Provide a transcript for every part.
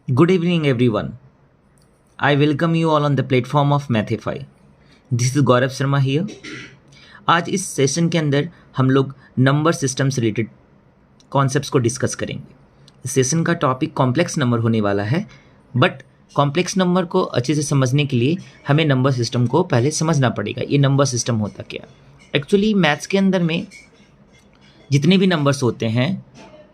Good evening, everyone. I welcome you all on the platform of Mathify. This is Gaurav Sharma here. आज इस session के अंदर हम लोग नंबर सिस्टम से रिलेटेड कॉन्सेप्ट्स को डिस्कस करेंगे. इस सेशन का टॉपिक कॉम्प्लेक्स नंबर होने वाला है, बट कॉम्प्लेक्स नंबर को अच्छे से समझने के लिए हमें नंबर सिस्टम को पहले समझना पड़ेगा. ये नंबर सिस्टम होता क्या? एक्चुअली मैथ्स के अंदर में जितने भी नंबर्स होते हैं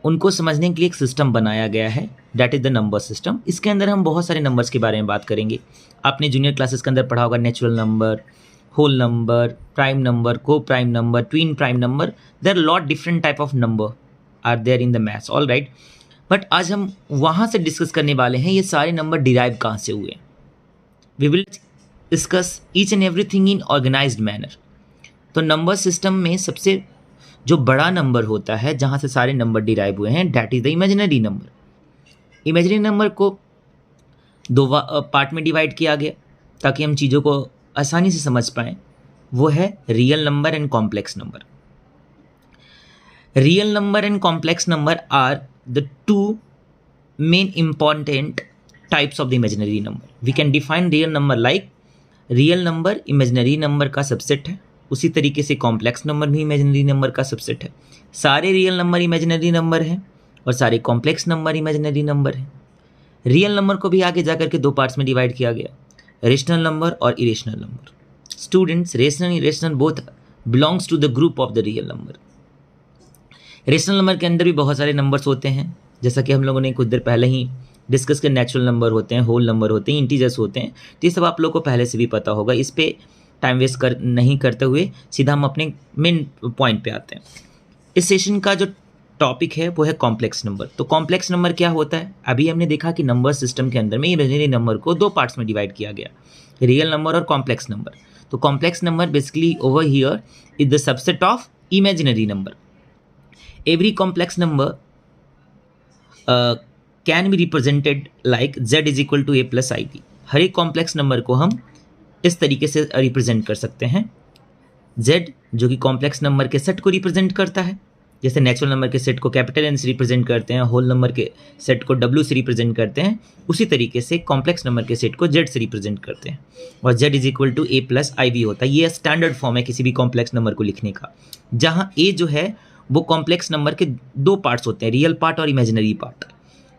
उनको समझने के लिए एक सिस्टम बनाया गया है, that is the number system. इसके अंदर हम बहुत सारे नंबर्स के बारे में बात करेंगे. आपने जूनियर क्लासेस के अंदर पढ़ा होगा natural number, whole number, prime number, co prime number, twin prime number. There lot different type of number are there in the maths, all right. But आज हम वहाँ से डिस्कस करने वाले हैं ये सारे नंबर डिराइव कहाँ से हुए. We will discuss each and everything in organised manner. तो नंबर सिस्टम में सबसे जो बड़ा नंबर होता है जहाँ से सारे नंबर डिराइव हुए हैं, that is the imaginary number. Imaginary number को दो पार्ट में डिवाइड किया गया ताकि हम चीज़ों को आसानी से समझ पाएँ. वो है real number and complex number. Real number and complex number are the two main important types of the imaginary number. We can define real number like real number imaginary number का सबसेट है. उसी तरीके से complex number भी imaginary number का subset है. सारे real number imaginary number हैं और सारे कॉम्प्लेक्स नंबर इमेजिनरी नंबर हैं. रियल नंबर को भी आगे जाकर के दो पार्ट्स में डिवाइड किया गया, रेशनल नंबर और irrational number. Students, rational irrational both belongs to the group of the real number. Rational number के अंदर भी बहुत सारे नंबर्स होते हैं, जैसा कि हम लोगों ने कुछ देर पहले ही डिस्कस किया. नेचुरल नंबर होते हैं, होल नंबर होते हैं, इंटीजर्स होते हैं. तो ये सब आप लोग को पहले से भी पता होगा. इस पर टाइम वेस्ट नहीं करते हुए सीधा हम अपने मेन पॉइंट पे आते हैं. इस सेशन का जो टॉपिक है वो है कॉम्प्लेक्स नंबर. तो कॉम्प्लेक्स नंबर क्या होता है? अभी हमने देखा कि नंबर सिस्टम के अंदर में इमेजिनरी नंबर को दो पार्ट्स में डिवाइड किया गया, रियल नंबर और कॉम्प्लेक्स नंबर. तो complex number basically over here is the subset of imaginary number. Every complex number can be represented like z is equal to a plus i b. हर एक complex number को हम इस तरीके से represent कर सकते हैं. z जो कि कॉम्प्लेक्स नंबर के सेट को रिप्रेजेंट करता है, जैसे नेचुरल नंबर के सेट को कैपिटल N से रिप्रेजेंट करते हैं, होल नंबर के सेट को W से रिप्रेजेंट करते हैं, उसी तरीके से कॉम्प्लेक्स नंबर के सेट को Z से रिप्रेजेंट करते हैं. और z is equal to a plus i b होता है. ये स्टैंडर्ड फॉर्म है किसी भी कॉम्प्लेक्स नंबर को लिखने का, जहाँ a जो है वो कॉम्प्लेक्स नंबर के दो पार्ट्स होते हैं, रियल पार्ट और इमेजिनरी पार्ट.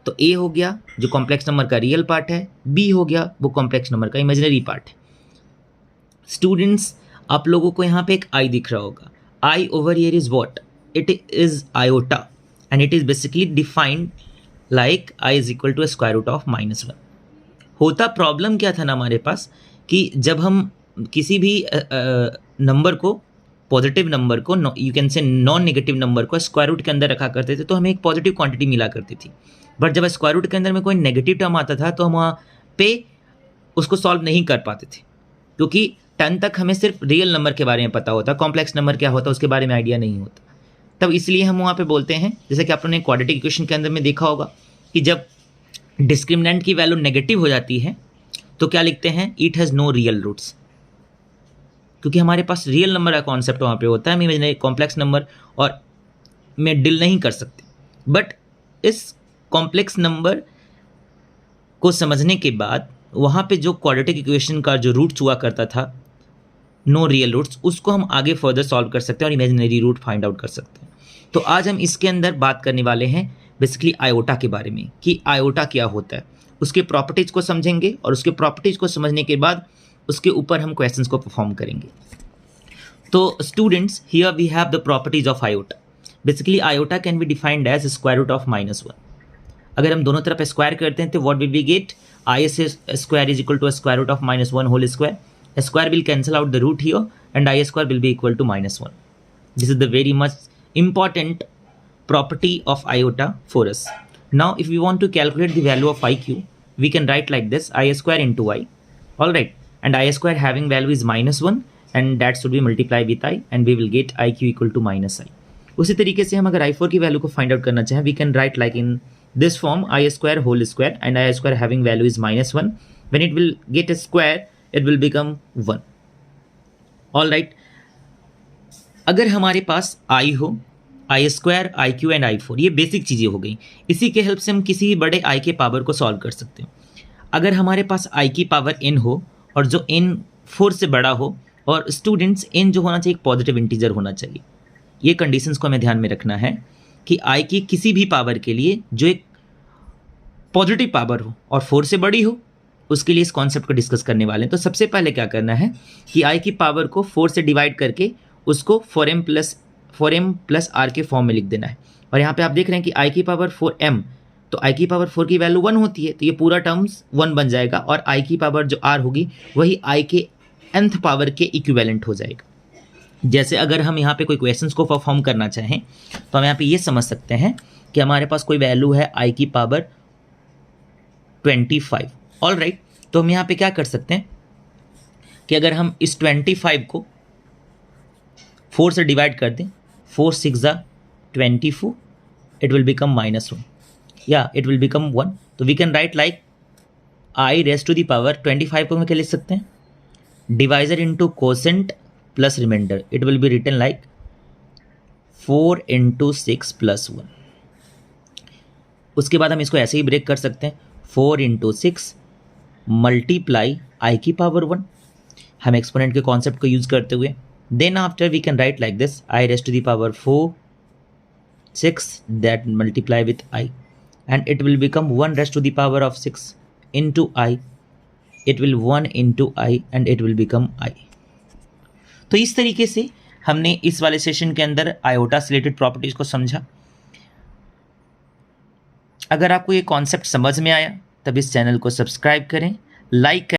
तो a हो गया जो कॉम्प्लेक्स नंबर का रियल पार्ट है, b हो गया वो कॉम्प्लेक्स नंबर का इमेजिनरी पार्ट है. स्टूडेंट्स, आप लोगों को यहाँ पे एक i दिख रहा होगा. i over here is what? It is iota and it is basically defined like i is equal to square root of -1. होता प्रॉब्लम क्या था ना हमारे पास कि जब हम किसी भी नंबर को, पॉजिटिव नंबर को, you can say non negative number को स्क्वायर रूट के अंदर रखा करते थे तो हमें एक पॉजिटिव क्वांटिटी मिला करती थी. बट जब स्क्वायर रूट के अंदर में कोई नेगेटिव टर्म आता था तो हम वहाँ पे उसको सॉल्व नहीं कर पाते थे, क्योंकि 10 तक हमें सिर्फ रियल नंबर के बारे में पता होता, कॉम्प्लेक्स नंबर क्या होता उसके बारे में आइडिया नहीं होता. तब इसलिए हम वहाँ पे बोलते हैं, जैसे कि आप लोगों ने क्वाड्रेटिक इक्वेशन के अंदर में देखा होगा कि जब डिस्क्रिमिनेंट की वैल्यू नेगेटिव हो जाती है तो क्या लिखते हैं? It has no real roots. क्योंकि हमारे पास रियल नंबर का कॉन्सेप्ट वहाँ पे होता है, हम इमेजिनरी कॉम्प्लेक्स नंबर और में डील नहीं कर सकते. बट इस कॉम्प्लेक्स नंबर को समझने के बाद वहाँ पे जो क्वाड्रेटिक इक्वेशन का जो रूट्स हुआ करता था, नो रियल रूट्स, उसको हम आगे फर्दर सॉल्व कर सकते हैं और इमेजिनरी रूट फाइंड आउट कर सकते हैं. तो आज हम इसके अंदर बात करने वाले हैं बेसिकली आयोटा के बारे में कि आयोटा क्या होता है, उसके प्रॉपर्टीज़ को समझेंगे और उसके प्रॉपर्टीज़ को समझने के बाद उसके ऊपर हम क्वेश्चंस को परफॉर्म करेंगे. तो students, here we have the properties of iota. Basically iota can be defined as square root of -1. अगर हम दोनों तरफ स्क्वायर करते हैं तो what will we get? I square is equal to square root of -1 whole square. Square will cancel out the root here and I square will be equal to -1. This is the very much important property of iota for us. Now if we want to calculate the value of iq, we can write like this: I square into I. Alright, and I square having value is -1 and that should be multiplied with I and we will get iq equal to -I. उसी तरीके से हम अगर i4 की value को find out करना चाहें, we can write like in this form: I square whole square and I square having value is -1. When it will get a square, it will become 1. All right. अगर हमारे पास i हो i² iq and i4, ये basic चीज़ें हो गई। इसी के help से हम किसी भी बड़े i के पावर को सॉल्व कर सकते हैं। अगर हमारे पास i की पावर n हो और जो n 4 से बड़ा हो, और स्टूडेंट्स n जो होना चाहिए एक पॉजिटिव इंटीजर होना चाहिए। ये कंडीशंस को हमें ध्यान में रखना है कि i की किसी भी पावर के लिए जो एक पॉजिटिव पावर हो और 4 से बड़ी हो, उसके लिए इस कॉन्सेप्ट को डिस्कस करने वाले हैं। तो सबसे पहले क्या करना है कि i की पावर को 4 से डिवाइड करके उसको 4m प्लस r के फॉर्म में लिख देना है। और यहाँ पे आप देख रहे हैं कि i की पावर 4m, तो i की पावर 4 की वैल्यू 1 होती है, तो ये पूरा टर्म्स 1 बन जाएगा, और i की पावर जो r होगी वही i के nth पावर के इक्विवेलेंट हो जाएगा। जैसे अगर हम यहाँ पे कोई क्वेश्चंस को परफॉर्म करना चाहें तो हम यहाँ पे ये समझ सकते हैं कि हमारे पास कोई वैल्यू है i की पावर 25। ऑल राइट, तो हम यहाँ पे क्या कर सकते हैं कि अगर हम इस 25 को 4 से डिवाइड कर दें, 4 6 24, इट विल बिकम -1, या इट विल बिकम 1। तो we can write like i raise to the power 25 को हम क्या लिख सकते हैं, divisor into quotient plus remainder, it will be written like 4 × 6 + 1। उसके बाद हम इसको ऐसे ही ब्रेक कर सकते हैं, 4 × 6 मल्टीप्लाई i की पावर 1, हम एक्सपोनेंट के कॉन्सेप्ट को यूज करते हुए। Then after we can write like this, i raise to the power 4 6 that multiply with i, and it will become 1 raise to the power of 6 into i, it will 1 × i and it will become i। तो इस तरीके से हमने इस वाले session के अंदर iota से रिलेटेड प्रॉपर्टीज को समझा। अगर आपको ये कॉन्सेप्ट समझ में आया तब इस चैनल को सब्सक्राइब करें, लाइक करें।